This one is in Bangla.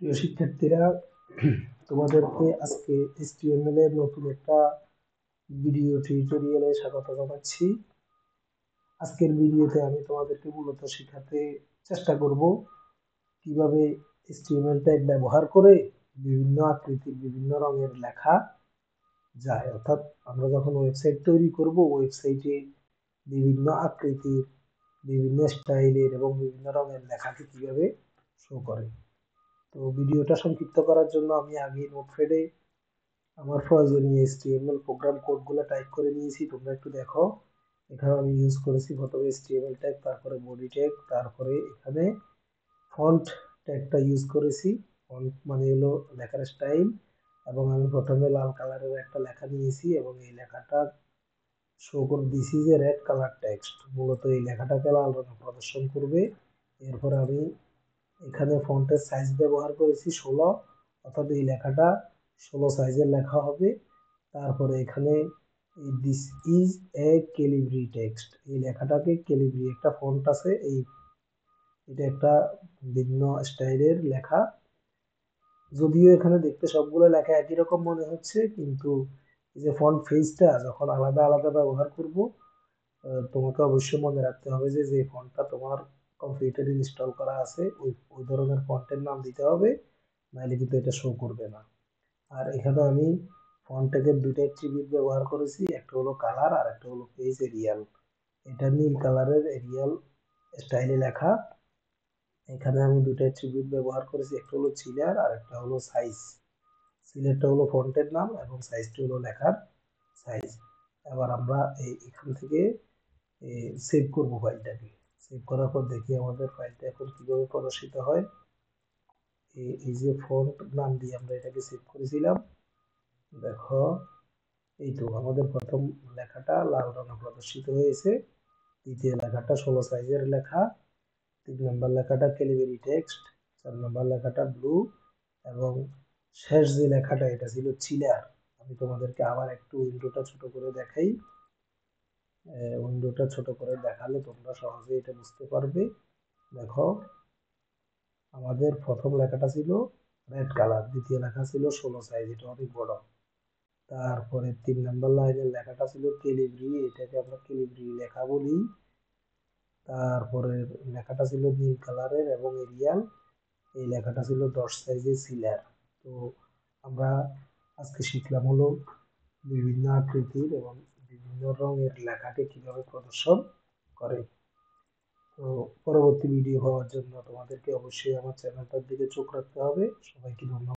প্রিয় শিক্ষার্থীরা, তোমাদেরকে আজকে HTML এর নতুন একটা ভিডিও টিউটোরিয়ালে স্বাগত জানাচ্ছি। আজকের ভিডিওতে আমি তোমাদেরকে মূলত শেখাতে চেষ্টা করব কিভাবে HTML ট্যাগ ব্যবহার করে বিভিন্ন আকৃতির বিভিন্ন রঙের লেখা যায়। অর্থাৎ আমরা যখন ওয়েবসাইট তৈরি করব, ওয়েবসাইটে বিভিন্ন আকৃতির, বিভিন্ন স্টাইলের এবং বিভিন্ন রঙের লেখাকে কিভাবে শো করে। তো ভিডিওটা সংক্ষিপ্ত করার জন্য আমি আগে নোটপ্যাডে আমার প্রয়োজনীয় HTML প্রোগ্রাম কোডগুলো টাইপ করে নিয়েছি। তোমরা একটু দেখো। এখানে আমি ইউজ করেছি প্রথমে HTML ট্যাগ, তারপরে বডি ট্যাগ, তারপরে এখানে ফন্ট ট্যাগটা ইউজ করেছি। ফন্ট মানে হলো লেখার স্টাইল, এবং আমি প্রথমে লাল কালারের একটা লেখা নিয়েছি এবং এই লেখাটা শো করে দিছি যে রেড কালার টেক্সট। মূলত এই লেখাটাকে লাল রঙে প্রদর্শন করবে। এরপর আমি এখানে ফন্টের সাইজ ব্যবহার করেছি 16, অর্থাৎ এই লেখাটা 16 সাইজের লেখা হবে। তারপরে এখানে this is a Calibri text, এই লেখাটাকে ক্যালিব্রি একটা ফন্ট আছে, এটা একটা ভিন্ন স্টাইলের লেখা। যদিও এখানে দেখতে সবগুলো লেখা একই রকম মনে হচ্ছে, কিন্তু এই যে ফন্ট ফেজটা যখন আলাদা আলাদা ব্যবহার করব, তোমাকে অবশ্যই মনে রাখতে হবে যে যে ফন্টটা তোমার কম্পিউটারে ইনস্টল করা আছে ওই ধরনের ফন্টের নাম দিতে হবে, নাহলে কিন্তু এটা শো করবে না। আর এখানে আমি ফন্টের দুটো অ্যাট্রিবিউট ব্যবহার করেছি, একটা হলো কালার আর একটা হলো পেজ এরিয়াল। এটা নীল কালারের এরিয়াল স্টাইলে লেখা। এখানে আমি দুটো অ্যাট্রিবিউট ব্যবহার করেছি, একটা হলো সিলার আর একটা হলো সাইজ। সিলারটা হলো ফন্টের নাম এবং সাইজটা হলো লেখার সাইজ। এবার আমরা এখান থেকে সেভ করব ফাইলটাকে। সেভ করার পর দেখি আমাদের ফাইলটা এখন কিভাবে প্রদর্শিত হয়। এই যে ফন্ট নাম দিয়ে আমরা এটাকে সেভ করেছিলাম, দেখো এই তো আমাদের প্রথম লেখাটা লাল রঙে প্রদর্শিত হয়েছে, দ্বিতীয় লেখাটা 16 সাইজের লেখা, 3 নম্বর লেখাটা ক্যালিব্রি টেক্সট, 4 নম্বর লেখাটা ব্লু, এবং শেষ যে লেখাটা এটা ছিল চিলার। আমি তোমাদেরকে আবার একটু উইন্ডোটা ছোট করে দেখাই। উইন্ডোটা ছোট করে দেখালে তোমরা সহজে এটা বুঝতে পারবে। দেখো আমাদের প্রথম লেখাটা ছিল রেড কালার, দ্বিতীয় লেখা ছিল 16 সাইজ, এটা অনেক বড়। তারপরে 3 নম্বর লাইনের লেখাটা ছিল ক্যালিব্রি, এটাকে আমরা ক্যালিব্রি লেখা বলি। তারপরে লেখাটা ছিল নীল কালারের এবং এরিয়াল, এই লেখাটা ছিল 10 সাইজের সিলার। তো আমরা আজকে শিখলাম হলো বিভিন্ন আকৃতির এবং বিভিন্ন রঙের লেখাকে কিভাবে প্রদর্শন করে। তো পরবর্তী ভিডিও পাওয়ার জন্য তোমাদেরকে অবশ্যই আমার চ্যানেলটার দিকে চোখ রাখতে হবে। সবাইকে ধন্যবাদ।